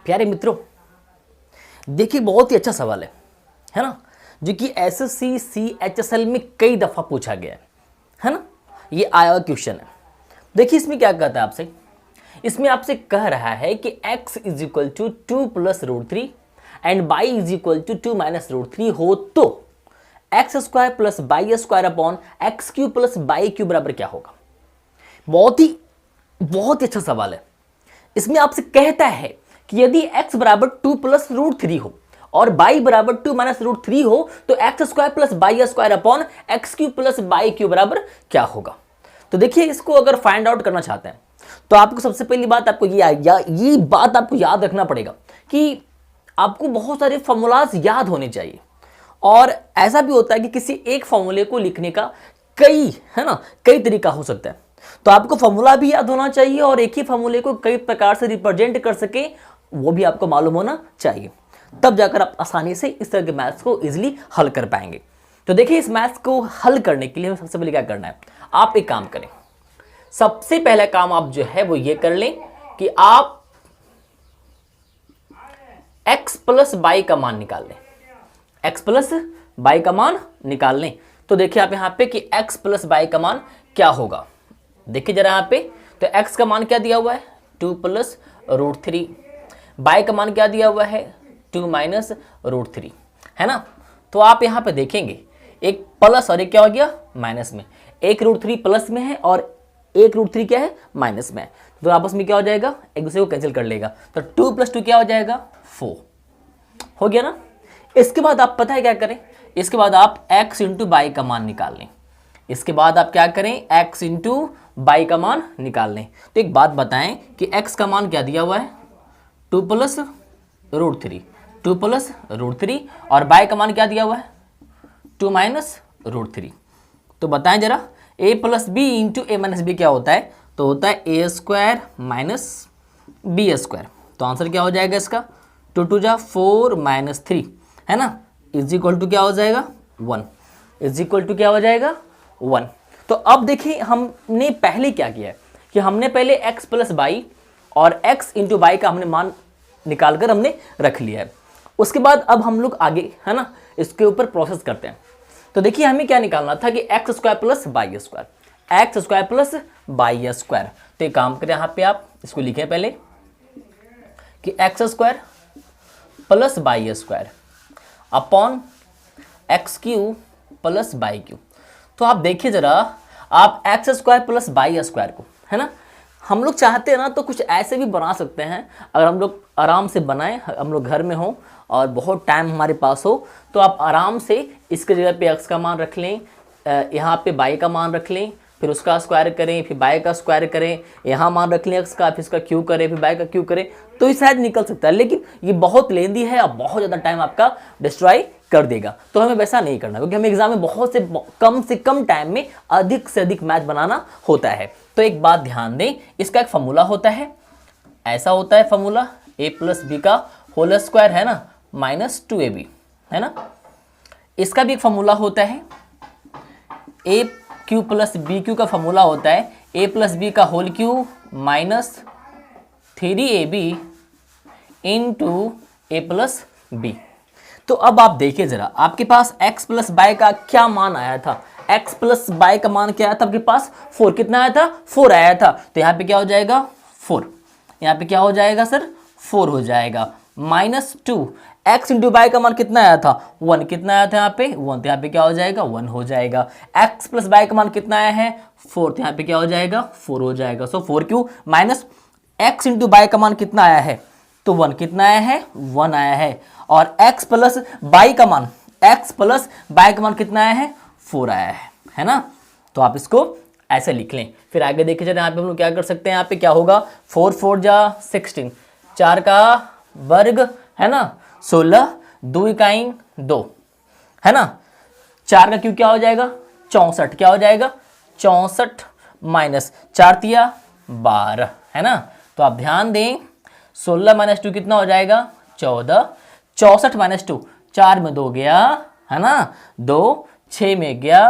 प्यारे मित्रों, देखिए बहुत ही अच्छा सवाल है ना, जो कि एसएससी सीएचएसएल में कई दफ़ा पूछा गया है ना। ये आया हुआ क्वेश्चन है। देखिए इसमें क्या कहता है आपसे, इसमें आपसे कह रहा है कि x is equal to 2 plus root 3 and y is equal to 2 minus root 3 हो तो x square plus y square upon x cube plus y cube बराबर क्या होगा। बहुत ही अच्छा सवाल है। इसमें आपसे कहता है कि यदि x बराबर 2 प्लस रूट 3 हो और y बराबर 2 माइनस रूट 3 हो तो x square plus y square upon x cube plus y cube बराबर क्या होगा। तो देखिए इसको अगर फाइंड आउट करना चाहते हैं तो आपको सबसे पहली बात आपको ये बात आपको याद रखना पड़ेगा कि आपको बहुत सारे फॉर्मूलाज याद होने चाहिए। और ऐसा भी होता है कि किसी एक फॉर्मूले को लिखने का कई तरीका हो सकता है। तो आपको फॉर्मूला भी याद होना चाहिए और एक ही फॉर्मूले को कई प्रकार से रिप्रेजेंट कर सके वो भी आपको मालूम होना चाहिए, तब जाकर आप आसानी से इस तरह के मैथ्स को इजीली हल कर पाएंगे। तो देखिए इस मैथ्स को हल करने के लिए हमें सबसे पहले क्या करना है, आप एक काम करें। सबसे पहला काम आप जो है वो ये कर लें कि आप x प्लस बाई का मान निकाल लें। x प्लस बाई का मान निकाल लें। तो देखिए आप यहां पे कि x प्लस बाई का मान क्या होगा। देखिए जरा यहां पे, तो x का मान क्या दिया हुआ है 2 प्लस रूट 3, बाई का मान क्या दिया हुआ है 2 माइनस रूट 3, है ना। तो आप यहां पे देखेंगे एक प्लस और एक क्या हो गया माइनस में, एक रूट 3 प्लस में है और एक रूट 3 क्या है माइनस में है। तो आपस में क्या हो जाएगा, एक दूसरे को कैंसिल कर लेगा। तो 2 प्लस 2 क्या हो जाएगा 4 हो गया ना। इसके बाद आप पता है क्या करें, इसके बाद आप x इंटू बाई का मान निकाल लें। इसके बाद आप क्या करें, x इंटू बाई का मान निकाल लें। तो एक बात बताएं कि x का मान क्या दिया हुआ है 2 प्लस रूट 3, 2 प्लस रूट 3 और बाई का मान क्या दिया हुआ है 2 माइनस रूट 3। तो बताएं जरा a plus b into a minus b क्या होता है, तो होता है a square minus b square. तो आंसर क्या हो जाएगा इसका 2 2 जा 4 माइनस 3, है ना, इज इक्वल टू क्या हो जाएगा 1, इज इक्वल टू क्या हो जाएगा 1। तो अब देखिए हमने पहले क्या किया है कि हमने पहले x प्लस बाई और x इंटू बाई का हमने मान निकाल कर हमने रख लिया है। उसके बाद अब हम लोग आगे है ना इसके ऊपर प्रोसेस करते हैं। तो देखिए हमें क्या निकालना था कि x square plus y square, x square plus y square. तो एक काम करें यहाँ पे आप इसको लिखें पहले कि x square plus y square upon x cube plus y Q. तो आप देखिए जरा, आप x square plus y square को, है ना, हम लोग चाहते हैं ना तो कुछ ऐसे भी बना सकते हैं। अगर हम लोग आराम से बनाएं, हम लोग घर में हो और बहुत टाइम हमारे पास हो तो आप आराम से इसके जगह पे x का मान रख लें, यहाँ पे बाई का मान रख लें, फिर उसका स्क्वायर करें, फिर बाई का स्क्वायर करें, यहाँ मान रख लें x का, फिर इसका क्यू करें, फिर बाई का क्यू करें, तो ये शायद निकल सकता है। लेकिन ये बहुत लेंदी है और बहुत ज़्यादा टाइम आपका डिस्ट्रॉय कर देगा। तो हमें वैसा नहीं करना, क्योंकि हमें एग्जाम में बहुत से कम टाइम में अधिक से अधिक मैथ बनाना होता है। तो एक बात ध्यान दें, इसका एक फॉर्मूला होता है, ऐसा होता है फॉर्मूला a प्लस बी का होल स्क्वायर, है ना, माइनस 2ab, है ना। इसका भी एक फॉर्मूला होता है a cube plus B cube का फॉर्मूला होता है a प्लस बी का whole cube minus 3ab into A plus B. तो अब आप देखिए जरा, आपके पास x प्लस बाई का क्या मान आया था, x प्लस बाई का मान क्या आया था आपके पास 4, कितना आया था 4 आया था। तो यहाँ पे क्या हो जाएगा 4, यहाँ पे क्या हो जाएगा सर 4 हो जाएगा माइनस 2, x इंटू बाई का मान कितना आया था 1, कितना आया था यहाँ पे 1, तो यहाँ पे क्या हो जाएगा 1 हो जाएगा। x प्लस बाई का मान कितना आया है 4, तो यहाँ पे क्या हो जाएगा 4 हो जाएगा। सो 4 Q minus x into by का मान कितना आया है, तो 1, कितना आया है 1 आया है। और x प्लस बाई का मान, x प्लस बाई का मान कितना आया है 4 आया है ना। तो आप इसको ऐसे लिख लें। फिर आगे देखिए जरा, यहाँ पे हम लोग क्या कर सकते हैं, यहाँ पे क्या होगा 4 4 जा 16, 4 का वर्ग, है ना, 16, 2 इकाई 2, है ना, 4 का क्यू क्या हो जाएगा 64, क्या हो जाएगा 64 माइनस 4 तिया 12, है ना। तो आप ध्यान दें 16 माइनस 2 कितना हो जाएगा 14, 64 माइनस 2, 4 में 2 गया, है ना, 2, 6 में गया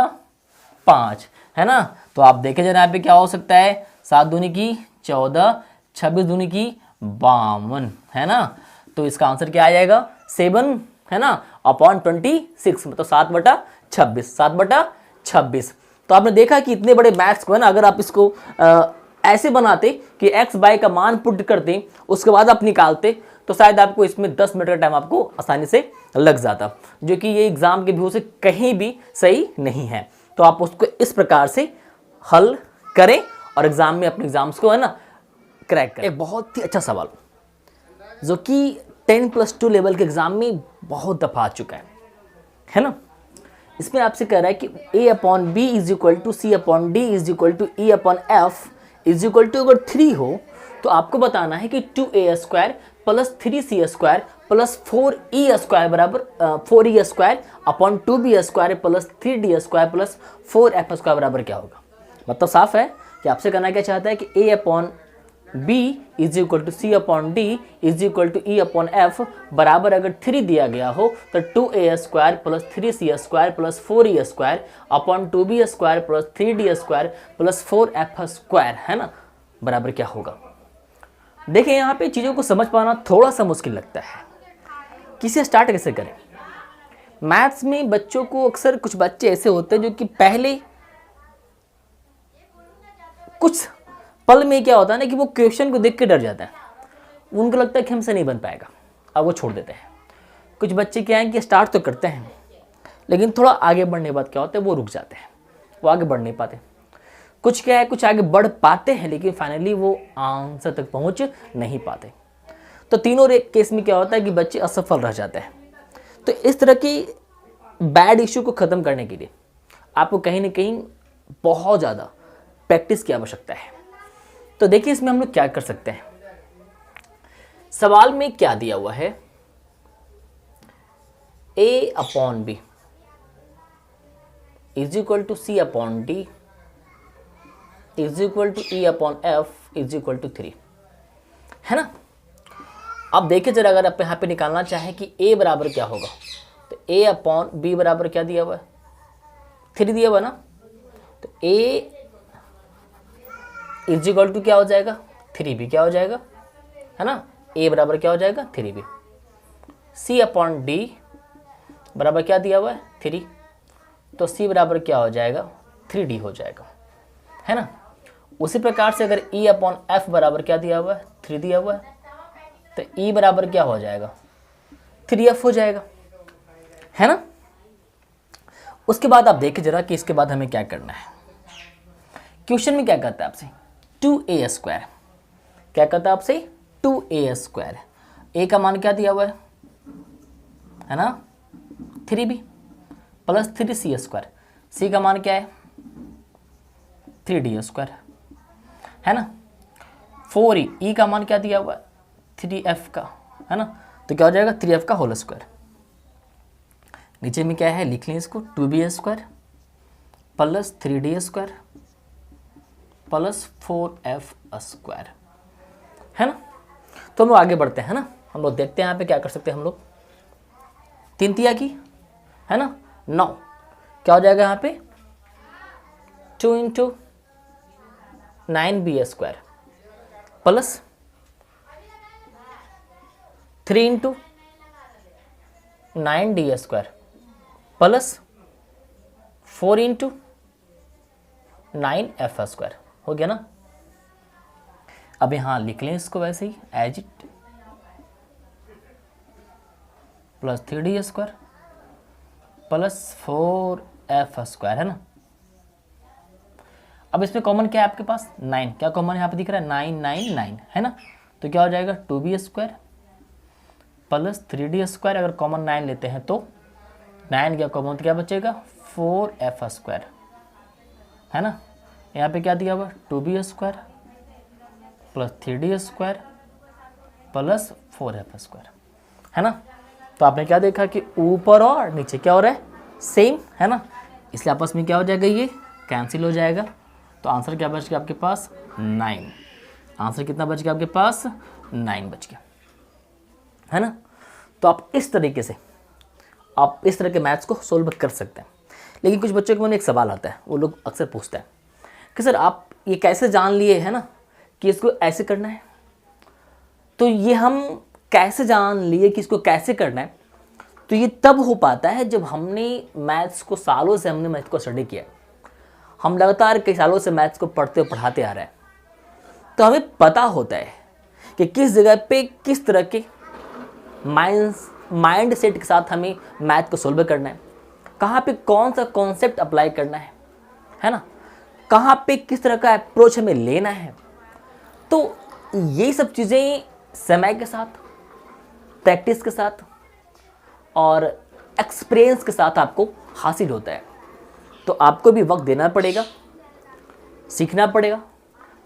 5, है ना। तो आप देखें जरा यहाँ पे क्या हो सकता है, 7 दूनी की 14, 26 दूनी की 52, है ना। तो इसका आंसर क्या आ जाएगा 7 है ना अपॉन 26, मतलब 7/26, 7/26। तो आपने देखा कि इतने बड़े मैथ्स को है ना, अगर आप इसको ऐसे बनाते कि एक्स बाय का मान पुट करते उसके बाद आप निकालते तो शायद आपको इसमें 10 मिनट का टाइम आपको आसानी से लग जाता, जो कि ये एग्जाम के व्यू से कहीं भी सही नहीं है। तो आप उसको इस प्रकार से हल करें और एग्जाम में अपने एग्जाम्स को है ना क्रैक करें। एक बहुत ही अच्छा सवाल जो कि 10+2 लेवल के एग्जाम में बहुत दफा आ चुका है ना। इसमें आपसे कह रहा है कि a/b = c/d = e/f अगर 3 हो तो आपको बताना है कि 2a² + 3c² + 4e² बराबर 4e² upon 2b² + 3d² + 4f² बराबर क्या होगा। मतलब साफ है कि आपसे करना क्या चाहता है कि a/b = c/d = e/f बराबर अगर 3 दिया गया हो तो 2a² + 3c² + 4e² upon 2b² + 3d² + 4f² है ना बराबर क्या होगा। देखिए यहाँ पे चीज़ों को समझ पाना थोड़ा सा मुश्किल लगता है, किसे स्टार्ट कैसे करें। मैथ्स में बच्चों को अक्सर कुछ बच्चे ऐसे होते हैं जो कि पहले कुछ पल में क्या होता है ना कि वो क्वेश्चन को देख के डर जाता है, उनको लगता है कि हमसे नहीं बन पाएगा, अब वो छोड़ देते हैं। कुछ बच्चे क्या हैं कि स्टार्ट तो करते हैं लेकिन थोड़ा आगे बढ़ने के बाद क्या होता है वो रुक जाते हैं, वो आगे बढ़ नहीं पाते। कुछ क्या है कुछ आगे बढ़ पाते हैं लेकिन फाइनली वो आंसर तक पहुंच नहीं पाते। तो तीनों केस में क्या होता है कि बच्चे असफल रह जाते हैं। तो इस तरह की बैड इश्यू को ख़त्म करने के लिए आपको कहीं ना कहीं बहुत ज़्यादा प्रैक्टिस की आवश्यकता है। तो देखिए इसमें हम लोग क्या कर सकते हैं। सवाल में क्या दिया हुआ है, a/b = c/d e/f 3 है ना। अब देखिए जरा, अगर आप यहाँ पे निकालना चाहें कि a बराबर क्या होगा तो a/b बराबर क्या दिया हुआ है 3 दिया हुआ ना। तो a = क्या हो जाएगा 3b क्या हो जाएगा है ना। a बराबर क्या हो जाएगा 3b। c/d बराबर क्या दिया हुआ है 3, तो c बराबर क्या हो जाएगा 3d हो जाएगा है ना। उसी प्रकार से अगर e/f बराबर क्या दिया हुआ है 3 दिया हुआ है तो e बराबर क्या हो जाएगा 3f हो जाएगा है ना। उसके बाद आप देखिए जरा कि इसके बाद हमें क्या करना है। क्वेश्चन में क्या कहता है आपसे 2a², क्या कहता है आपसे 2a², a का मान क्या दिया हुआ है ना 3b + 3c², c का मान क्या है 3d² है ना। 4e, e का मान क्या दिया हुआ है 3f का है ना, तो क्या हो जाएगा 3f का होल स्क्वायर। नीचे में क्या है लिख लें इसको 2b² + 3d² + 4f² है ना। तो हम लोग आगे बढ़ते हैं ना, हम लोग देखते हैं यहाँ पे क्या कर सकते हैं हम लोग। 3 तिया की है ना 9, क्या हो जाएगा यहाँ पे 2 × 9b² + 3 × 9d² + 4 × 9f² हो गया ना। अब यहाँ लिख लें इसको वैसे ही एज इट + 3d² + 4f² है ना। अब इसमें कॉमन क्या है आपके पास 9, क्या कॉमन यहाँ पे दिख रहा है 9 9 9 है ना। तो क्या हो जाएगा 2b² + 3d², अगर कॉमन 9 लेते हैं तो 9 क्या कॉमन तो क्या बचेगा 4f² है ना। यहाँ पे क्या दिया हुआ 2b² + 3d² + 4f² है ना। तो आपने क्या देखा कि ऊपर और नीचे क्या हो रहा है सेम है ना, इसलिए आपस में क्या हो जाएगा ये कैंसिल हो जाएगा। तो आंसर क्या बच गया आपके पास 9, आंसर कितना बच गया आपके पास 9 बच गया है ना। तो आप इस तरीके से आप इस तरह के मैथ्स को सोल्व कर सकते हैं। लेकिन कुछ बच्चों के मन में एक सवाल आता है, वो लोग अक्सर पूछते हैं कि सर आप ये कैसे जान लिए है ना कि इसको ऐसे करना है। तो ये हम कैसे जान लिए कि इसको कैसे करना है, तो ये तब हो पाता है जब हमने मैथ्स को सालों से हमने मैथ्स को स्टडी किया है। हम लगातार कई सालों से मैथ्स को पढ़ते और पढ़ाते आ रहे हैं, तो हमें पता होता है कि किस जगह पे किस तरह के माइंड सेट के साथ हमें मैथ को सोल्व करना है, कहाँ पे कौन सा कॉन्सेप्ट अप्लाई करना है ना, कहाँ पे किस तरह का अप्रोच हमें लेना है। तो ये सब चीज़ें समय के साथ, प्रैक्टिस के साथ और एक्सपीरियंस के साथ आपको हासिल होता है। तो आपको भी वक्त देना पड़ेगा, सीखना पड़ेगा,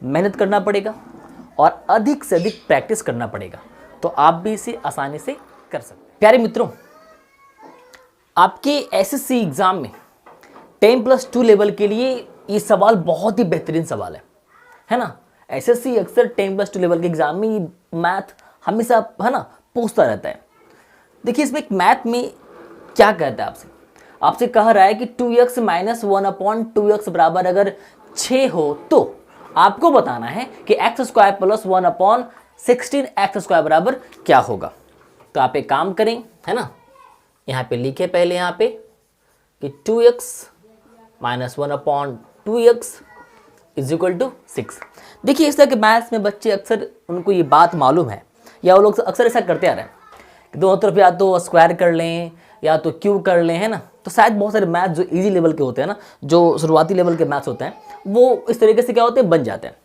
मेहनत करना पड़ेगा और अधिक से अधिक प्रैक्टिस करना पड़ेगा, तो आप भी इसे आसानी से कर सकते हैं। प्यारे मित्रों, आपके एसएससी एग्ज़ाम में 10+2 लेवल के लिए ये सवाल बहुत ही बेहतरीन सवाल है ना। एसएससी अक्सर 10+2 लेवल के एग्ज़ाम में मैथ हमेशा है ना पूछता रहता है। देखिए इसमें एक मैथ में क्या कहता है, आपसे कह रहा है कि 2x - 1/2x बराबर अगर 6 हो तो आपको बताना है कि x² + 1/16x² बराबर क्या होगा। तो आप एक काम करें, है ना, यहाँ पे लिखे पहले यहाँ पे कि 2x - 1/2x = 6। देखिए इस तरह के मैथ्स में बच्चे अक्सर उनको ये बात मालूम है, या वो लोग अक्सर ऐसा करते आ रहे हैं कि दोनों तरफ या तो स्क्वायर कर लें या तो क्यूब कर लें, है ना। तो शायद बहुत सारे मैथ जो इजी लेवल के होते हैं ना, जो शुरुआती लेवल के मैथ्स होते हैं, वो इस तरीके से क्या होते हैं, बन जाते हैं।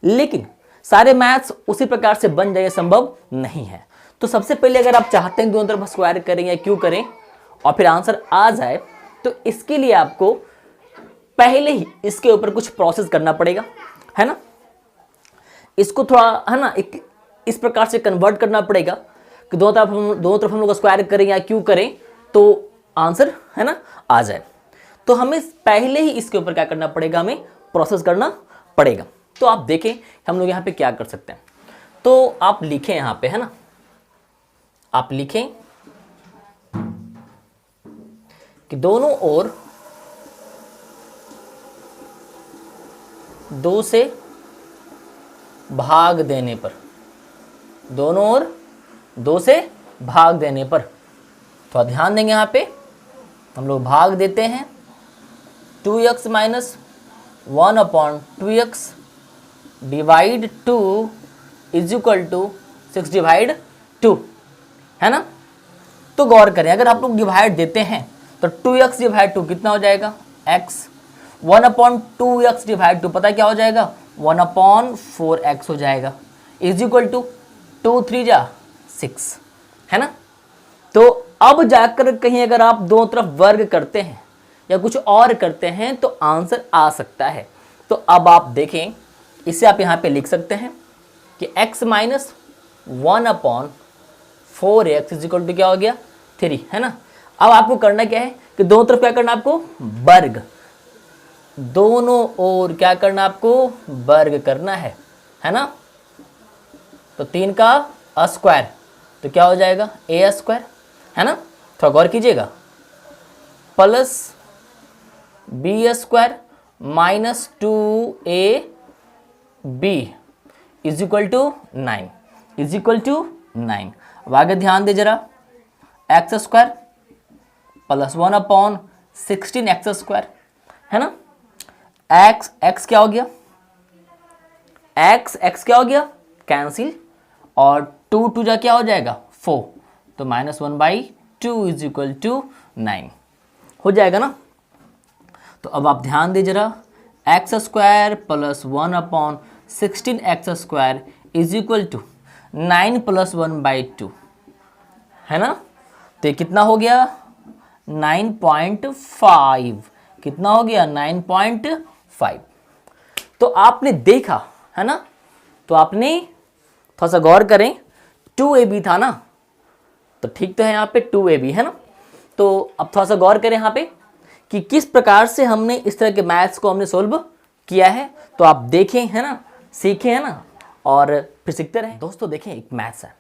लेकिन सारे मैथ्स उसी प्रकार से बन जाए संभव नहीं है। तो सबसे पहले अगर आप चाहते हैं दोनों तरफ स्क्वायर करें या क्यूब करें और फिर आंसर आ जाए, तो इसके लिए आपको पहले ही इसके ऊपर कुछ प्रोसेस करना पड़ेगा, है ना। इसको थोड़ा है ना एक इस प्रकार से कन्वर्ट करना पड़ेगा कि दोनों तरफ हम लोग स्क्वायर करें या क्यूब करें तो आंसर है ना आ जाए। तो हमें पहले ही इसके ऊपर क्या करना पड़ेगा, हमें प्रोसेस करना पड़ेगा। तो आप देखें हम लोग यहाँ पे क्या कर सकते हैं। तो आप लिखें यहाँ पे, है ना, आप लिखें कि दोनों ओर 2 से भाग देने पर, दोनों ओर 2 से भाग देने पर, तो ध्यान देंगे यहाँ पे हम लोग भाग देते हैं 2x - 1/2x डिवाइड 2 = 6/2, है ना। तो गौर करें, अगर आप लोग डिवाइड देते हैं तो 2x / 2 कितना हो जाएगा, x। 1/2x / 2 पता क्या हो जाएगा, 1/4x हो जाएगा, = 2 3 जा 6, है ना। तो अब जाकर कहीं अगर आप दोनों तरफ वर्ग करते हैं या कुछ और करते हैं तो आंसर आ सकता है। तो अब आप देखें, इसे आप यहाँ पे लिख सकते हैं कि x - 1/4x = क्या हो गया, 3, है ना। अब आपको करना क्या है कि दोनों तरफ क्या करना, आपको वर्ग, दोनों ओर क्या करना, आपको वर्ग करना है ना। तो 3 का स्क्वायर तो क्या हो जाएगा, a², है ना। थोड़ा गौर कीजिएगा, प्लस b² - 2ab = 9। अब आगे ध्यान दे जरा, x² + 1/16x², है ना। x क्या हो गया, x क्या हो गया, कैंसिल, और 2 2 जा क्या हो जाएगा, 4, तो -1/2 = 9 हो जाएगा ना। तो अब आप ध्यान दे जरा, x² + 1/16x² = 9 + 1/2, है ना। तो कितना हो गया, 9.5, कितना हो गया, 9.5। तो आपने देखा, है ना, तो आपने थोड़ा सा गौर करें, 2ab था ना, तो ठीक तो है यहाँ पे 2ab, है ना। तो अब थोड़ा सा गौर करें यहाँ पे कि किस प्रकार से हमने इस तरह के मैथ्स को हमने सोल्व किया है। तो आप देखें, है ना, सीखें, है ना, और फिर सीखते रहें। दोस्तों देखें, एक मैथ्स है,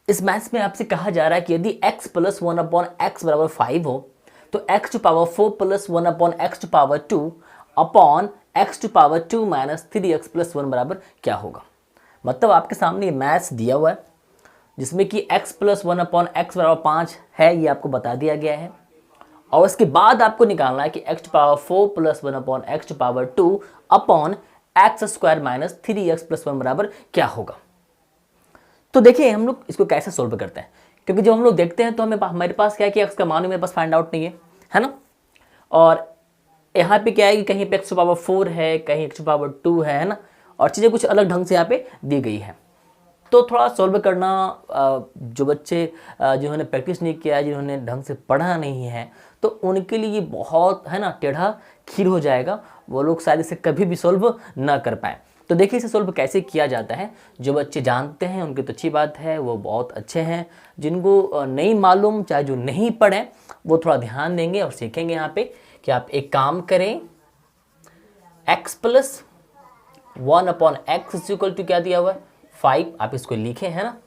इस मैथ्स में आपसे कहा जा रहा है कि यदि x + 1/x = 5 हो तो x⁴ + 1/x⁴ x⁴ - 3x + 1 बराबर क्या होगा। मतलब आपके सामने मैथ्स दिया हुआ है जिसमें कि x + 1/x = 5 है, ये आपको बता दिया गया है। और उसके बाद आपको निकालना है कि x⁴ + 1/x⁴ 2/x² - 3x + 1 बराबर क्या होगा। तो देखिए हम लोग इसको कैसे सोल्व करते हैं, क्योंकि जब हम लोग देखते हैं तो हमारे पास क्या है कि x का मान मेरे पास फाइंड आउट नहीं है ना। और यहाँ पे क्या है कि कहीं पे x⁴ है, कहीं x⁴ है ना, और चीज़ें कुछ अलग ढंग से यहाँ पे दी गई है। तो थोड़ा सॉल्व करना जो बच्चे जिन्होंने प्रैक्टिस नहीं किया है, जिन्होंने ढंग से पढ़ा नहीं है, तो उनके लिए बहुत है ना टेढ़ा खीर हो जाएगा, वो लोग शायद इसे कभी भी सॉल्व ना कर पाए। तो देखिए इसे सॉल्व कैसे किया जाता है। जो बच्चे जानते हैं उनकी तो अच्छी बात है, वो बहुत अच्छे हैं। जिनको नहीं मालूम, चाहे जो नहीं पढ़े, वो थोड़ा ध्यान देंगे और सीखेंगे यहाँ पे कि आप एक काम करें, x + 1/x = क्या दिया हुआ है 5, आप इसको लिखे है ना।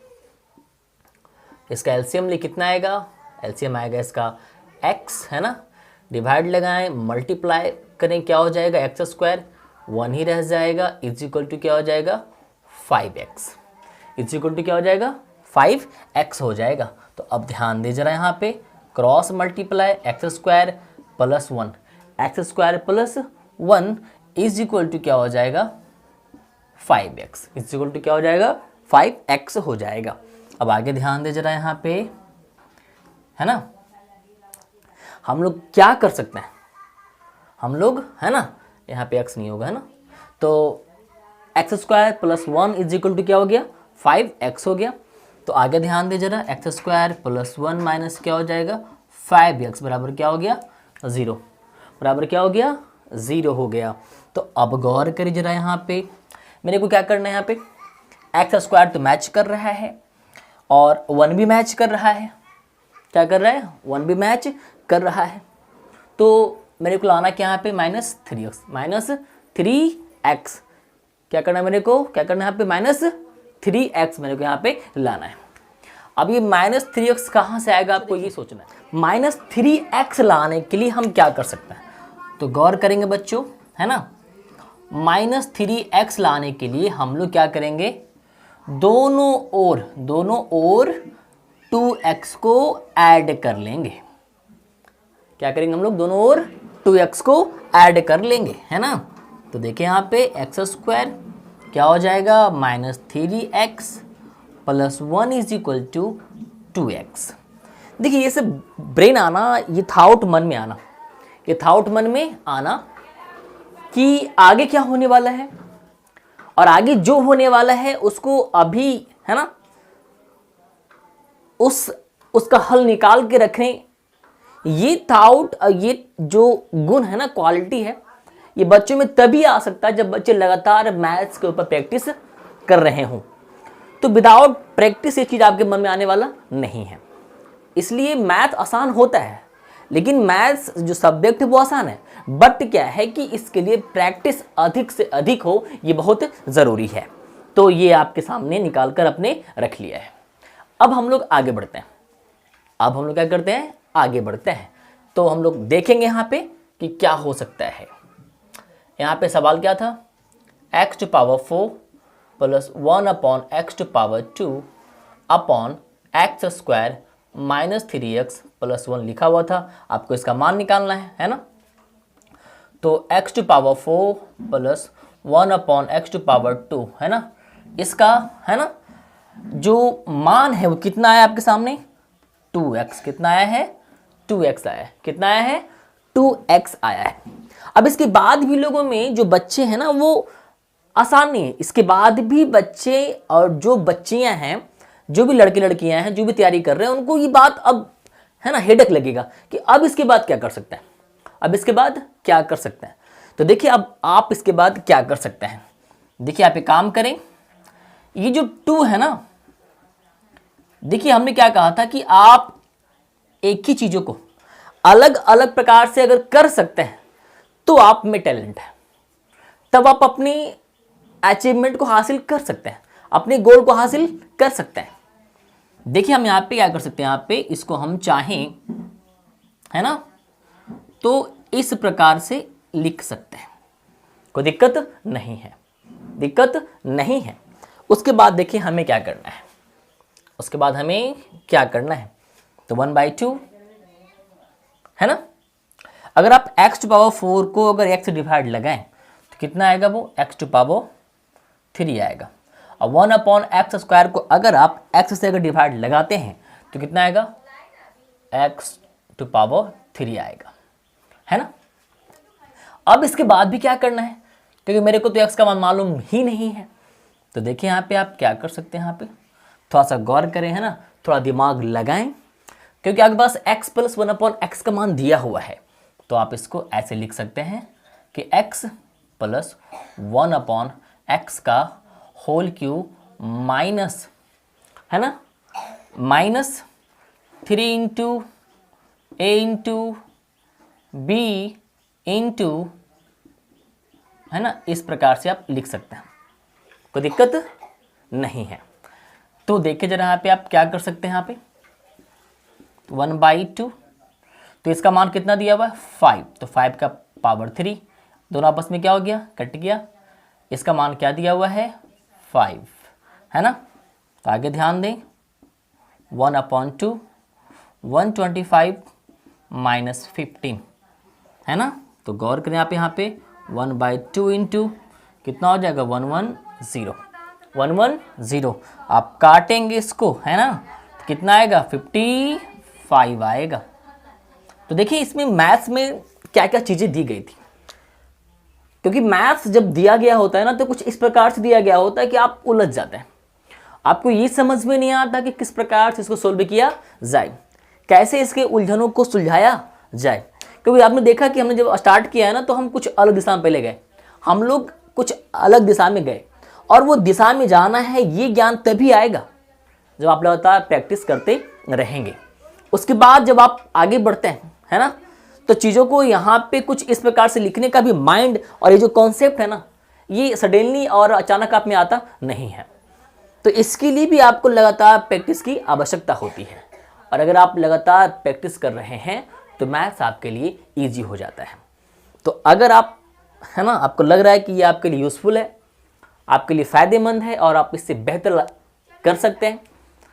इसका एलसीएम ले कितना आएगा, एलसीएम आएगा इसका x है ना, डिवाइड लगाएं, मल्टीप्लाई करें, क्या हो जाएगा x², 1 ही रह जाएगा, = क्या हो जाएगा 5x, = क्या हो जाएगा 5x हो जाएगा। तो अब ध्यान दे जरा यहाँ पे, क्रॉस मल्टीप्लाई x² + 1, x² + 1 = क्या हो जाएगा 5x, = क्या हो जाएगा 5x हो जाएगा। अब आगे ध्यान दे जरा यहाँ पे, है ना, हम लोग क्या कर सकते हैं, हम लोग है ना, यहाँ पे x नहीं होगा है ना, तो x² + 1 = क्या हो गया 5x हो गया। तो आगे ध्यान दे जरा, x² + 1 - क्या हो जाएगा 5x बराबर क्या हो गया 0, बराबर क्या हो गया 0 हो गया। तो अब गौर करिए जरा यहाँ पे, मेरे को क्या करना है, यहाँ पे x² तो मैच कर रहा है और 1 भी मैच कर रहा है। क्या कर रहा है 1 भी मैच कर रहा है। तो मेरे को लाना क्या यहाँ पे -3x, क्या करना है मेरे को, क्या करना है यहाँ पे -3x मेरे को यहाँ पे लाना है। अब ये -3x कहाँ से आएगा आपको ये सोचना है। -3x लाने के लिए हम क्या कर सकते हैं, तो गौर करेंगे बच्चों, है ना। -3x लाने के लिए हम लोग क्या करेंगे, दोनों ओर 2x को ऐड कर लेंगे। क्या करेंगे हम लोग, दोनों ओर 2x को ऐड कर लेंगे, है ना। तो देखिए यहाँ पे x² क्या हो जाएगा -3x + 1 = 2x। देखिए ये सब ब्रेन आना, ये थाउट मन में आना, ये थाउट मन में आना कि आगे क्या होने वाला है, और आगे जो होने वाला है उसको अभी है ना उसका हल निकाल के रखें। ये थाउट, ये जो गुण है ना, क्वालिटी है, ये बच्चों में तभी आ सकता है जब बच्चे लगातार मैथ्स के ऊपर प्रैक्टिस कर रहे हों। तो विदाउट प्रैक्टिस ये चीज़ आपके मन में आने वाला नहीं है। इसलिए मैथ आसान होता है, लेकिन मैथ्स जो सब्जेक्ट है वो आसान है, बट क्या है कि इसके लिए प्रैक्टिस अधिक से अधिक हो, ये बहुत ज़रूरी है। तो ये आपके सामने निकाल कर अपने रख लिया है। अब हम लोग आगे बढ़ते हैं, अब हम लोग क्या करते हैं, आगे बढ़ते हैं। तो हम लोग देखेंगे यहाँ पे कि क्या हो सकता है। यहाँ पे सवाल क्या था, x⁴ + 1/x⁴ 2/x² - 3x + 1 लिखा हुआ था। आपको इसका मान निकालना है ना। तो x⁴ + 1/x⁴ 2 है ना, इसका है ना जो मान है वो कितना आया आपके सामने 2x, कितना आया है 2x आया है, कितना आया है 2x आया है। अब इसके बाद भी लोगों में जो बच्चे हैं ना वो आसान नहीं है, इसके बाद भी बच्चे और जो बच्चियां हैं, जो भी लड़के लड़कियां हैं, जो भी तैयारी कर रहे हैं, उनको ये बात अब है ना हेडेक लगेगा कि अब इसके बाद क्या कर सकते हैं, अब इसके बाद क्या कर सकते हैं। तो देखिए अब आप इसके बाद क्या कर सकते हैं। देखिए आप एक काम करें, ये जो 2 है ना, देखिए हमने क्या कहा था कि आप एक ही चीजों को अलग अलग प्रकार से अगर कर सकते हैं तो आप में टैलेंट है, तब आप अपनी अचीवमेंट को हासिल कर सकते हैं, अपने गोल को हासिल कर सकते हैं। देखिए हम यहाँ पे क्या कर सकते हैं, यहाँ पे इसको हम चाहें है ना तो इस प्रकार से लिख सकते हैं, कोई दिक्कत नहीं है, दिक्कत नहीं है। उसके बाद देखिए हमें क्या करना है, उसके बाद हमें क्या करना है, तो 1/2 है ना। अगर आप x टू पावर 4 को अगर x से डिवाइड लगाएं तो कितना आएगा, वो x टू पावर 3 आएगा। और 1/x² को अगर आप x से अगर डिवाइड लगाते हैं तो कितना आएगा, x टू पावर 3 आएगा, है ना। अब इसके बाद भी क्या करना है, क्योंकि मेरे को तो x का मान मालूम ही नहीं है, तो देखिए यहाँ पे आप क्या कर सकते हैं, यहाँ पे थोड़ा सा गौर करें, है ना, थोड़ा दिमाग लगाएं, क्योंकि आपके पास x प्लस 1/x का मान दिया हुआ है, तो आप इसको ऐसे लिख सकते हैं कि x प्लस 1/x का होल क्यूब माइनस, है ना, minus 3 into a into b into, है ना, इस प्रकार से आप लिख सकते हैं, कोई दिक्कत नहीं है। तो देखिए जरा यहाँ पे आप क्या कर सकते हैं, यहाँ पे 1/2, तो इसका मान कितना दिया हुआ है 5, तो 5 का पावर 3, दोनों आपस में क्या हो गया, कट गया। इसका मान क्या दिया हुआ है 5, है ना। तो आगे ध्यान दें, 1/2 125 माइनस 15, है ना। तो गौर करें आप यहाँ पे 1/2 इंटू कितना हो जाएगा 110, 110 आप काटेंगे इसको, है ना, तो कितना आएगा 55 आएगा। तो देखिए इसमें मैथ्स में क्या क्या चीज़ें दी गई थी, क्योंकि मैथ्स जब दिया गया होता है ना तो कुछ इस प्रकार से दिया गया होता है कि आप उलझ जाते हैं, आपको ये समझ में नहीं आता कि किस प्रकार से इसको सोल्व किया जाए, कैसे इसके उलझनों को सुलझाया जाए। क्योंकि आपने देखा कि हमने जब स्टार्ट किया है ना तो हम कुछ अलग दिशा में पहले गए, हम लोग कुछ अलग दिशा में गए, और वो दिशा में जाना है ये ज्ञान तभी आएगा जब आप लगातार प्रैक्टिस करते रहेंगे। उसके बाद जब आप आगे बढ़ते हैं, है ना, तो चीज़ों को यहाँ पे कुछ इस प्रकार से लिखने का भी माइंड और ये जो कॉन्सेप्ट है ना, ये सडनली और अचानक आप में आता नहीं है, तो इसके लिए भी आपको लगातार प्रैक्टिस की आवश्यकता होती है। और अगर आप लगातार प्रैक्टिस कर रहे हैं तो मैथ्स आपके लिए ईजी हो जाता है। तो अगर आप, है ना, आपको लग रहा है कि ये आपके लिए यूज़फुल है, आपके लिए फ़ायदेमंद है और आप इससे बेहतर कर सकते हैं,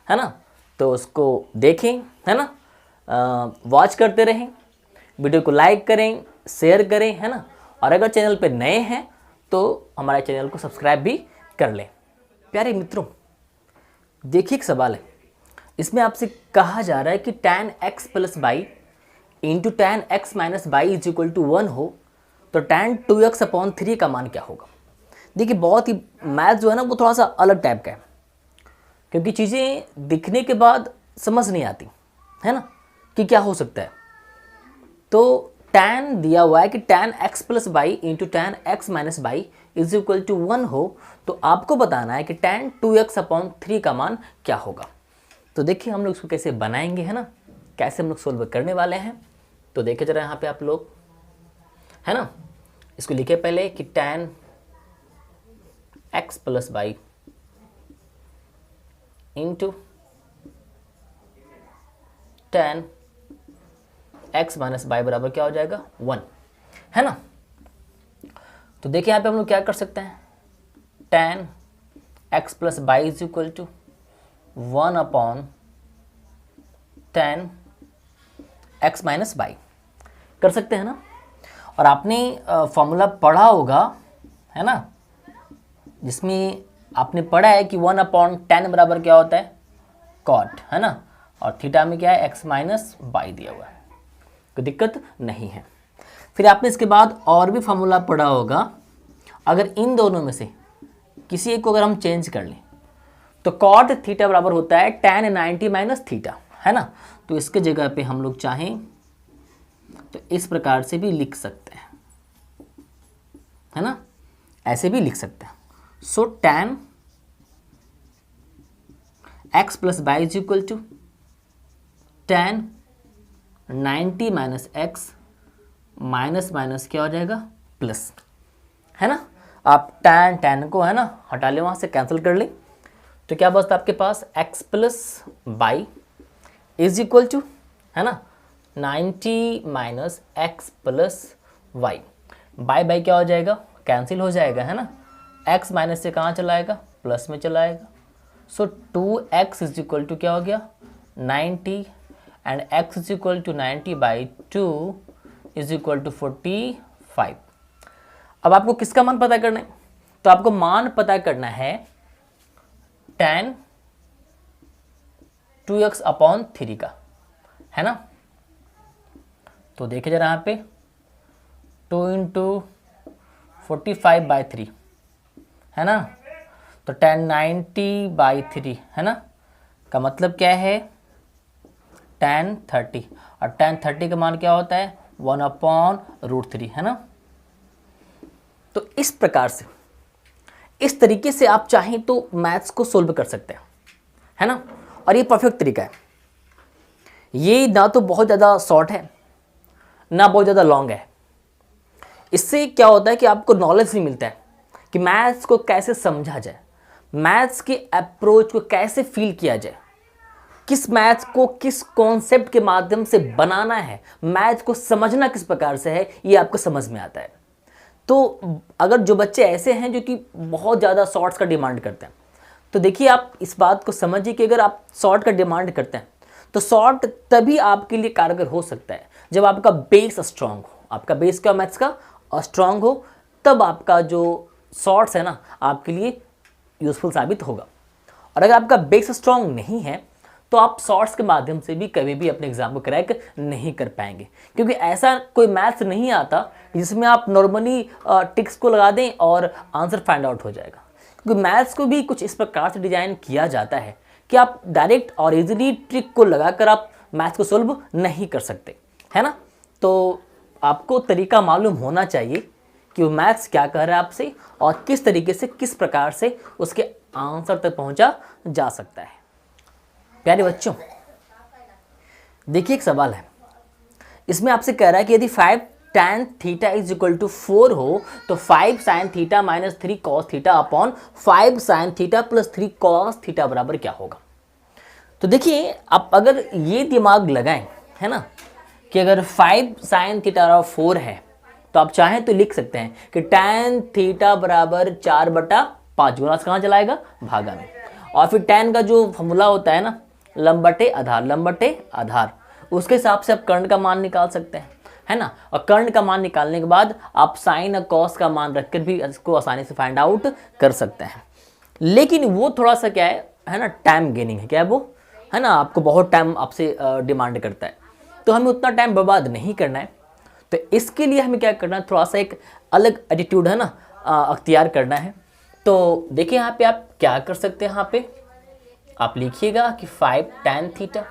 है ना, तो उसको देखें, है ना, वॉच करते रहें, वीडियो को लाइक करें, शेयर करें, है ना, और अगर चैनल पे नए हैं तो हमारे चैनल को सब्सक्राइब भी कर लें। प्यारे मित्रों, देखिए एक सवाल है, इसमें आपसे कहा जा रहा है कि tan x plus y into tan x minus y is equal to 1 हो तो tan 2x/3 का मान क्या होगा। देखिए बहुत ही मैथ जो है ना वो थोड़ा सा अलग टाइप का है, क्योंकि चीज़ें दिखने के बाद समझ नहीं आती, है ना, कि क्या हो सकता है। तो tan दिया हुआ है कि tan x plus y into tan x minus y is equal to 1 हो, तो आपको बताना है कि tan 2x/3 का मान क्या होगा। तो देखिए हम लोग इसको कैसे बनाएंगे, है ना, कैसे हम लोग सोल्व करने वाले हैं। तो देखिए जरा यहाँ पे आप लोग, है ना, इसको लिखे पहले कि tan x plus y into tan x minus by बराबर क्या हो जाएगा 1, है ना। तो देखिए यहाँ पे हम लोग क्या कर सकते हैं, tan x plus y is equal to 1/tan x minus y कर सकते हैं ना। और आपने फॉर्मूला पढ़ा होगा, है ना, जिसमें आपने पढ़ा है कि 1/tan बराबर क्या होता है cot, है ना, और थीटा में क्या है x माइनस बाई दिया हुआ है, कोई दिक्कत नहीं है। फिर आपने इसके बाद और भी फॉर्मूला पढ़ा होगा, अगर इन दोनों में से किसी एक को अगर हम चेंज कर लें तो cot थीटा बराबर होता है tan 90 माइनस थीटा, है ना। तो इसके जगह पे हम लोग चाहें तो इस प्रकार से भी लिख सकते हैं, है ना, ऐसे भी लिख सकते हैं। So tan x plus y is equal to tan 90 minus x minus minus क्या हो जाएगा प्लस, है ना। आप tan को, है ना, हटा ले, वहाँ से कैंसिल कर ले, तो क्या बचता आपके पास x plus y is equal to, है ना, 90 minus x plus y, y y क्या हो जाएगा कैंसिल हो जाएगा, है ना, x माइनस से कहाँ चला आएगा प्लस में चला आएगा। सो 2x इज इक्वल टू क्या हो गया 90 and x is equal to 90/2 is equal to 45। अब आपको किसका मान पता करना है? तो आपको मान पता करना है tan 2x/3 का, है ना। तो देखिए जरा यहाँ पे 2 × 45/3 है ना, तो tan 90/3 है ना, का मतलब क्या है tan 30, और tan 30 का मान क्या होता है 1/√3 है ना। तो इस प्रकार से, इस तरीके से आप चाहें तो मैथ्स को सोल्व कर सकते हैं, है ना। और ये परफेक्ट तरीका है, ये ना तो बहुत ज़्यादा शॉर्ट है ना बहुत ज़्यादा लॉन्ग है। इससे क्या होता है कि आपको नॉलेज भी मिलता है कि मैथ्स को कैसे समझा जाए, मैथ्स के अप्रोच को कैसे फील किया जाए, किस मैथ्स को किस कॉन्सेप्ट के माध्यम से बनाना है, मैथ्स को समझना किस प्रकार से है, ये आपको समझ में आता है। तो अगर जो बच्चे ऐसे हैं जो कि बहुत ज़्यादा शॉर्ट्स का डिमांड करते हैं, तो देखिए आप इस बात को समझिए कि अगर आप शॉर्ट का डिमांड करते हैं तो शॉर्ट तभी आपके लिए कारगर हो सकता है जब आपका बेस स्ट्रांग हो। आपका बेस क्या मैथ्स का स्ट्रांग हो, तब आपका जो शॉर्ट्स है ना आपके लिए यूजफुल साबित होगा। और अगर आपका बेस स्ट्रांग नहीं है तो आप शॉर्ट्स के माध्यम से भी कभी भी अपने एग्जाम को क्रैक नहीं कर पाएंगे, क्योंकि ऐसा कोई मैथ्स नहीं आता जिसमें आप नॉर्मली टिक्स को लगा दें और आंसर फाइंड आउट हो जाएगा। क्योंकि मैथ्स को भी कुछ इस प्रकार से डिजाइन किया जाता है कि आप डायरेक्ट और इजीली ट्रिक को लगाकर आप मैथ्स को सोल्व नहीं कर सकते, है ना। तो आपको तरीका मालूम होना चाहिए कि वो मैथ्स क्या कह रहा है आपसे और किस तरीके से किस प्रकार से उसके आंसर तक पहुंचा जा सकता है। प्यारे बच्चों, देखिए एक सवाल है, इसमें आपसे कह रहा है कि यदि 5 tan theta is equal to 4 हो तो 5 sin theta minus 3 cos theta upon 5 sin theta plus 3 cos theta बराबर क्या होगा। तो देखिए आप अगर ये दिमाग लगाएं, है ना, कि अगर 5 sin थीटा और 4 है तो आप चाहें तो लिख सकते हैं कि tan थीटा बराबर 4/5, गुना कहाँ चलाएगा भागा में, और फिर tan का जो फॉर्मूला होता है ना लंब बटे आधार, उसके हिसाब से आप कर्ण का मान निकाल सकते हैं, है ना। और कर्ण का मान निकालने के बाद आप साइन और कॉस का मान रखकर भी इसको आसानी से फाइंड आउट कर सकते हैं। लेकिन वो थोड़ा सा क्या है ना, टाइम गेनिंग है, क्या है वो, है ना, आपको बहुत टाइम आपसे डिमांड करता है, तो हमें उतना टाइम बर्बाद नहीं करना है। तो इसके लिए हमें क्या करना है, थोड़ा सा एक अलग एटीट्यूड है ना अख्तियार करना है। तो देखिए यहाँ पे आप क्या कर सकते हैं, यहाँ पे आप लिखिएगा कि 5 tan theta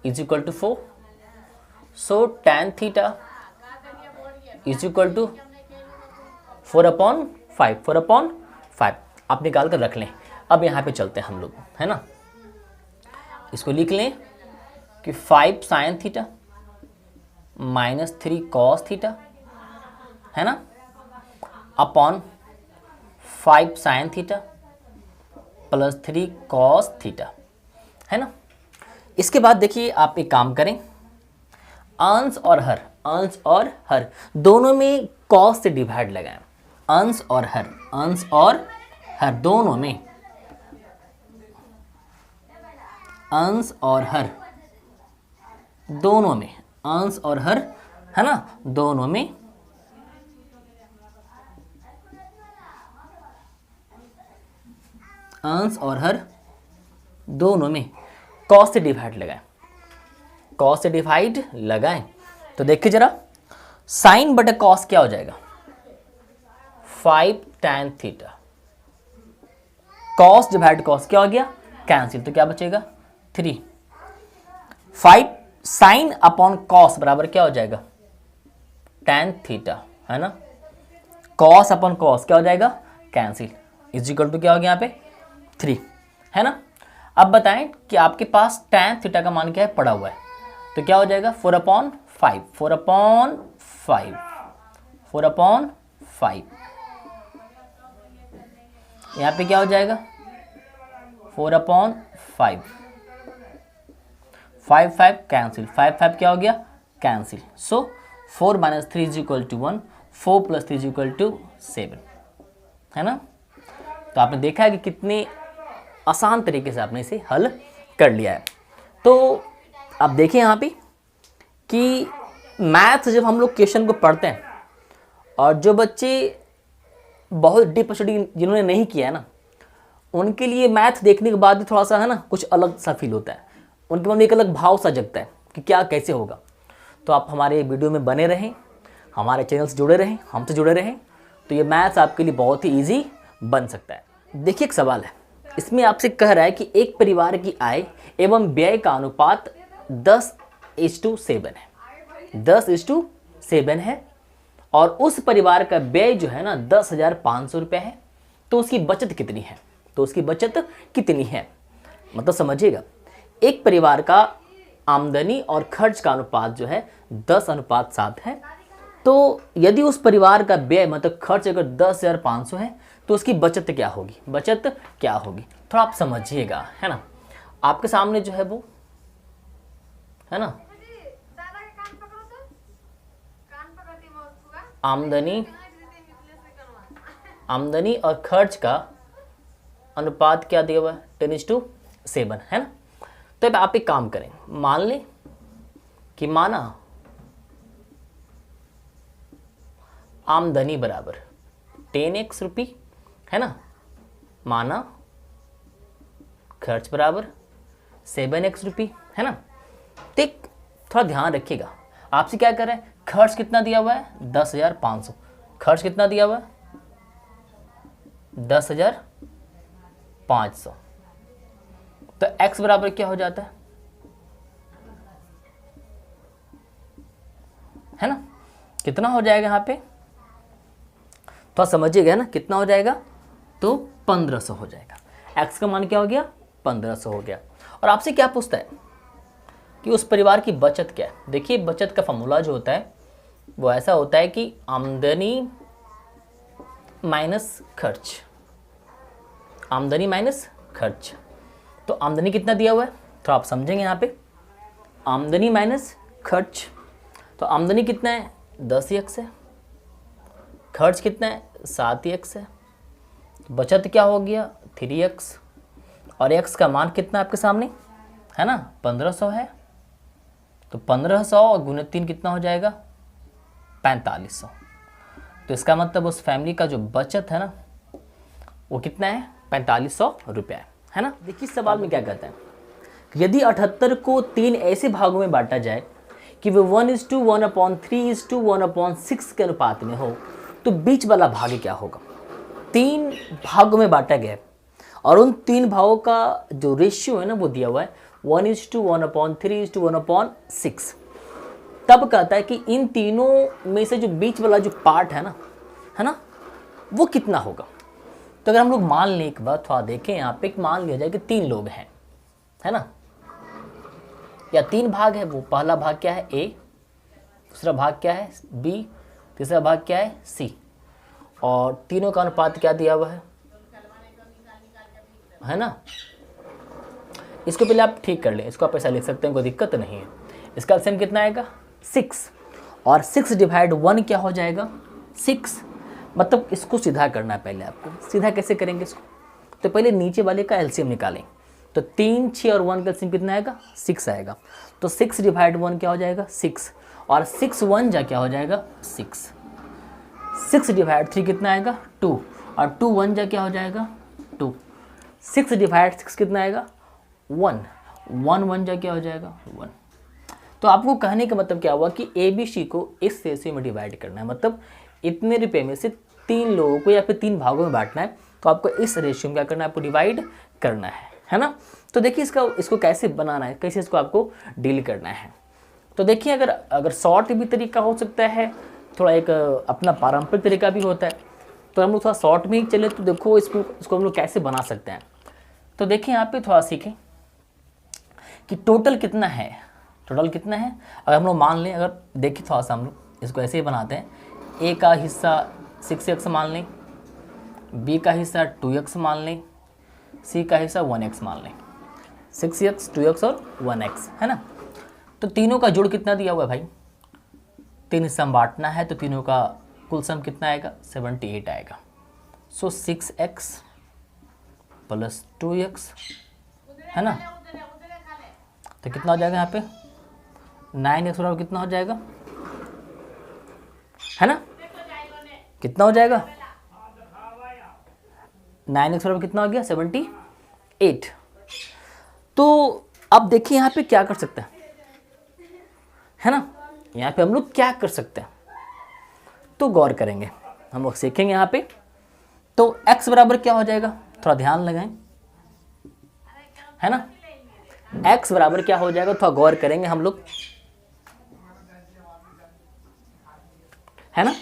is equal to 4, so tan theta is equal to 4/5 आप निकाल कर रख लें। अब यहाँ पे चलते हैं हम लोग, है ना, इसको लिख लें कि 5 sin theta minus 3 cos theta, है ना, upon 5 sin theta plus 3 cos theta, है ना। इसके बाद देखिए आप एक काम करें, अंश और हर दोनों में cos से डिवाइड लगाएं। अंश और हर दोनों में, अंश और हर दोनों में, अंश और हर, है ना, दोनों में अंश और हर दोनों में cos से डिवाइड लगाएं, cos से डिवाइड लगाएं। तो देखिए जरा साइन बटे cos क्या हो जाएगा 5 tan theta, cos divide cos क्या हो गया कैंसिल, तो क्या बचेगा 3। 5 साइन अपॉन cos बराबर क्या हो जाएगा tan थीटा, है ना, cos अपॉन cos क्या हो जाएगा कैंसिल, इज इक्वल टू क्या हो गया यहाँ पे 3, है ना। अब बताएं कि आपके पास tan थीटा का मान क्या है पड़ा हुआ है, तो क्या हो जाएगा 4/5 यहाँ पे क्या हो जाएगा 4/5, 5 कैंसिल, 5 क्या हो गया कैंसिल, सो 4 - 3 = 1, 4 + 3 = 7, है ना। तो आपने देखा है कि कितने आसान तरीके से आपने इसे हल कर लिया है। तो आप देखिए यहाँ पे कि मैथ जब हम लोग क्वेश्चन को पढ़ते हैं और जो बच्चे बहुत डीप स्टडी जिन्होंने नहीं किया है ना, उनके लिए मैथ देखने के बाद भी थोड़ा सा है ना कुछ अलग सा फील होता है, उनके मन में एक अलग भाव सा जगता है कि क्या कैसे होगा। तो आप हमारे वीडियो में बने रहें, हमारे चैनल से जुड़े रहें, हमसे जुड़े रहें, तो ये मैथ्स आपके लिए बहुत ही ईजी बन सकता है। देखिए एक सवाल है, इसमें आपसे कह रहा है कि एक परिवार की आय एवं व्यय का अनुपात 10:7 है, 10:7 है, और उस परिवार का व्यय जो है ना 10,500 रुपये है, तो उसकी बचत कितनी है? तो उसकी बचत कितनी है मतलब समझिएगा, एक परिवार का आमदनी और खर्च का अनुपात जो है 10:7 है, तो यदि उस परिवार का व्यय मतलब खर्च अगर 10,500 है तो उसकी बचत क्या होगी? बचत क्या होगी थोड़ा आप समझिएगा, है ना। आपके सामने जो है वो है ना आमदनी और खर्च का अनुपात क्या दिया हुआ है? 10:7 है ना। तो अब आप एक काम करें, मान लें कि माना आमदनी बराबर 10x रुपये है ना, माना खर्च बराबर 7x रुपये है ना। तो एक थोड़ा ध्यान रखिएगा, आपसे क्या कर रहे हैं, खर्च कितना दिया हुआ है 10,500, खर्च कितना दिया हुआ है 10,500, तो x बराबर क्या हो जाता है ना, कितना हो जाएगा यहाँ पे तो समझिएगा ना, कितना हो जाएगा तो 1500 हो जाएगा। x का मान क्या हो गया 1500 हो गया। और आपसे क्या पूछता है कि उस परिवार की बचत क्या है। देखिए बचत का फॉर्मूला जो होता है वो ऐसा होता है कि आमदनी माइनस खर्च, आमदनी माइनस खर्च। तो आमदनी कितना दिया हुआ है तो आप समझेंगे यहाँ पे, आमदनी माइनस खर्च, तो आमदनी कितना है 10x है, खर्च कितना है 7x है, बचत क्या हो गया 3x, और x का मान कितना आपके सामने है ना 1500 है, तो 1500 और गुने 3 कितना हो जाएगा 4500। तो इसका मतलब उस फैमिली का जो बचत है ना वो कितना है 4500 रुपया है ना। देखिए सवाल में क्या कहता है, यदि 78 को 3 ऐसे भागों में बांटा जाए कि वे 1:1/3:1/6 के अनुपात में हो, तो बीच वाला भाग क्या होगा। 3 भागों में बांटा गया है और उन 3 भागों का जो रेशियो है ना वो दिया हुआ है 1:1/3:1/6। तब कहता है कि इन तीनों में से जो बीच वाला जो पार्ट है ना वो कितना होगा। तो अगर हम लोग मान लें, एक बार थोड़ा देखें यहाँ पे, मान लिया जाए कि 3 लोग हैं है ना, या 3 भाग है, वो पहला भाग क्या है A, दूसरा भाग क्या है B, तीसरा भाग क्या है C, और तीनों का अनुपात क्या दिया हुआ है ना। इसको पहले आप ठीक कर लें, इसको आप ऐसा लिख सकते हैं, कोई दिक्कत नहीं है। इसका एलसीएम कितना आएगा 6, और 6/1 क्या हो जाएगा 6, मतलब इसको सीधा करना है पहले आपको। सीधा कैसे करेंगे इसको, तो पहले नीचे वाले का एलसीएम निकालें, तो 3, 6 और 1 का एलसीएम कितना आएगा 6 आएगा, तो 6/1 क्या हो जाएगा 6, और 6 1 जा क्या हो जाएगा 6, 6/3 कितना आएगा 2, और 2 1 जा क्या हो जाएगा 2, 6/6 कितना आएगा 1, 1 1 जा क्या हो जाएगा 1। तो आपको कहने का मतलब क्या हुआ कि ABC को इस रेशियो में डिवाइड करना है, मतलब इतने रुपए में से 3 लोगों को या फिर 3 भागों में बांटना है, तो आपको इस रेशियो में क्या करना है, आपको डिवाइड करना है ना। तो देखिए इसको कैसे बनाना है, कैसे इसको आपको डील करना है। तो देखिए अगर शॉर्ट भी तरीका हो सकता है, थोड़ा एक अपना पारंपरिक तरीका भी होता है, तो हम लोग थोड़ा शॉर्ट में ही चले, तो देखो इसको हम लोग कैसे बना सकते हैं। तो देखिए यहाँ पे थोड़ा सीखें कि टोटल कितना है, टोटल कितना है। अगर हम लोग मान लें, अगर देखिए थोड़ा सा हम लोग इसको ऐसे ही बनाते हैं, ए का हिस्सा 6x मान लें, बी का हिस्सा 2x मान लें, सी का हिस्सा 1x मान लें, 6x 2x और 1x है ना। तो तीनों का जोड़ कितना दिया हुआ है भाई, 3 हिस्सा में बांटना है, तो तीनों का कुल सम कितना आएगा 78 आएगा। सो 6x प्लस 2x, है ना। तो कितना हो जाएगा यहाँ पे 9x बराबर कितना हो जाएगा, है ना, कितना हो जाएगा 9x बराबर कितना हो गया 78। तो अब देखिए यहाँ पे क्या कर सकते हैं, है ना, यहाँ पे हम लोग क्या कर सकते हैं, तो गौर करेंगे, हम लोग सीखेंगे यहाँ पे। तो x बराबर क्या हो जाएगा, थोड़ा ध्यान लगाएं, है ना, x बराबर क्या हो जाएगा, थोड़ा गौर करेंगे हम लोग, है ना।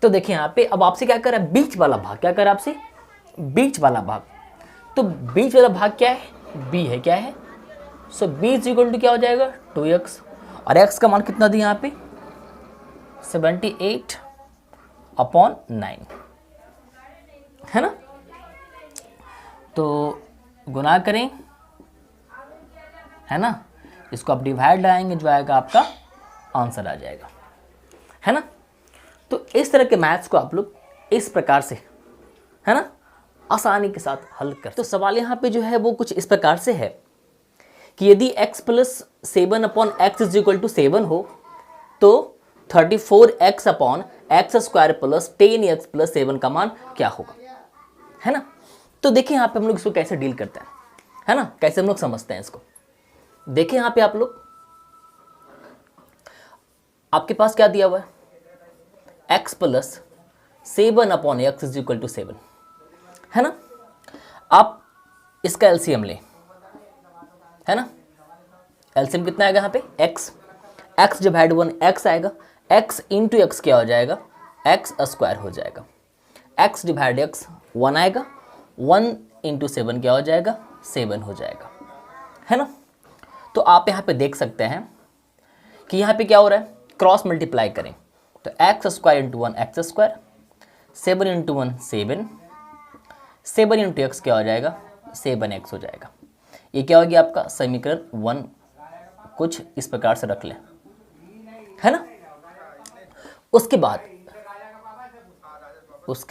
तो देखिए यहाँ पे अब आपसे क्या कर रहा है, बीच वाला भाग, क्या कर रहा है आपसे, बीच वाला भाग। तो बीच वाला भाग क्या है, b है, क्या है, सो b इज इक्वल टू क्या हो जाएगा 2x, और x का मान कितना दिया यहाँ पे 78/9, है ना। तो गुना करें, है ना, इसको आप डिवाइड लाएंगे, जो आएगा आपका आंसर आ जाएगा, है ना। तो इस तरह के मैथ्स को आप लोग इस प्रकार से, है ना, आसानी के साथ हल कर। तो सवाल यहाँ पे जो है वो कुछ इस प्रकार से है कि यदि x + 7/x = 7 हो तो 34x/x² + 10x + 7 का मान क्या होगा, है ना। तो देखिए यहाँ पे हम लोग इसको कैसे डील करते हैं, है ना, कैसे हम लोग समझते हैं इसको। देखिए यहाँ पे आप लोग, आपके पास क्या दिया हुआ है, x + 7/x = 7, है ना। आप इसका एलसीएम लें, है ना, एलसीएम कितना आएगा यहाँ पे x डिवाइड 1 x आएगा, x इंटू x क्या हो जाएगा x² हो जाएगा, x डिवाइड x 1 आएगा, 1 इंटू 7 क्या हो जाएगा 7 हो जाएगा, है ना। तो आप यहाँ पे देख सकते हैं कि यहाँ पे क्या हो रहा है, क्रॉस मल्टीप्लाई करें तो x² into 1 x², 7 into 1 7, 7 into x क्या हो जाएगा 7x हो जाएगा। ये क्या हो गया आपका समीकरण 1, कुछ इस प्रकार से रख लें, है ना। उसके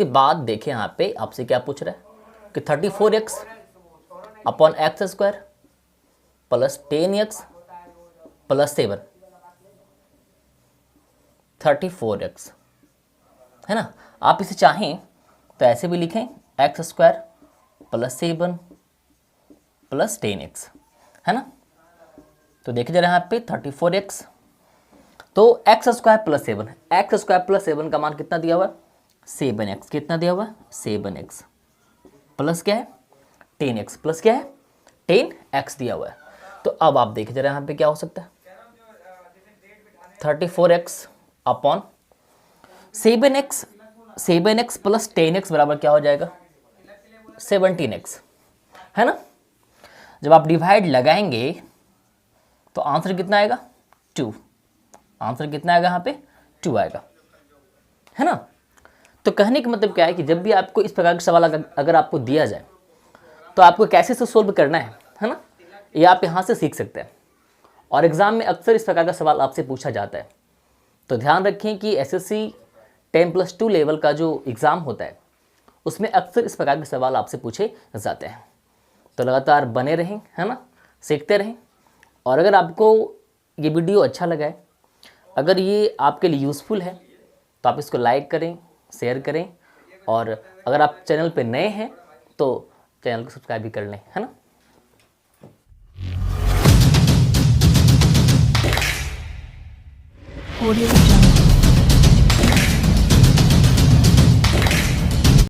बाद देखिए यहाँ पे आपसे क्या पूछ रहा है कि 34x/x² + 10x + 7, 34x, है ना। आप इसे चाहें तो ऐसे भी लिखें x² + 7 + 10x, है ना। तो देखिए जरा यहाँ पे 34x, तो x² + 7, x² + 7 का मान कितना दिया हुआ है 7x, कितना दिया हुआ है 7x, प्लस क्या है 10x, प्लस क्या है 10x दिया हुआ है। तो अब आप देखिए जरा यहाँ पे क्या हो सकता है, 34x/7x, 7x + 10x बराबर क्या हो जाएगा 17x, है ना। जब आप डिवाइड लगाएंगे तो आंसर कितना आएगा 2, आंसर कितना आएगा यहाँ पे 2 आएगा, है ना। तो कहने का मतलब क्या है कि जब भी आपको इस प्रकार का सवाल अगर आपको दिया जाए तो आपको कैसे से सोल्व करना है ना, ये आप यहाँ से सीख सकते हैं। और एग्जाम में अक्सर इस प्रकार का सवाल आपसे पूछा जाता है। तो ध्यान रखें कि एसएससी 10+2 लेवल का जो एग्ज़ाम होता है उसमें अक्सर इस प्रकार के सवाल आपसे पूछे जाते हैं। तो लगातार बने रहें, है ना, सीखते रहें। और अगर आपको ये वीडियो अच्छा लगा है, अगर ये आपके लिए यूज़फुल है तो आप इसको लाइक करें, शेयर करें, और अगर आप चैनल पे नए हैं तो चैनल को सब्सक्राइब भी कर लें, है ना। Audio Jungle.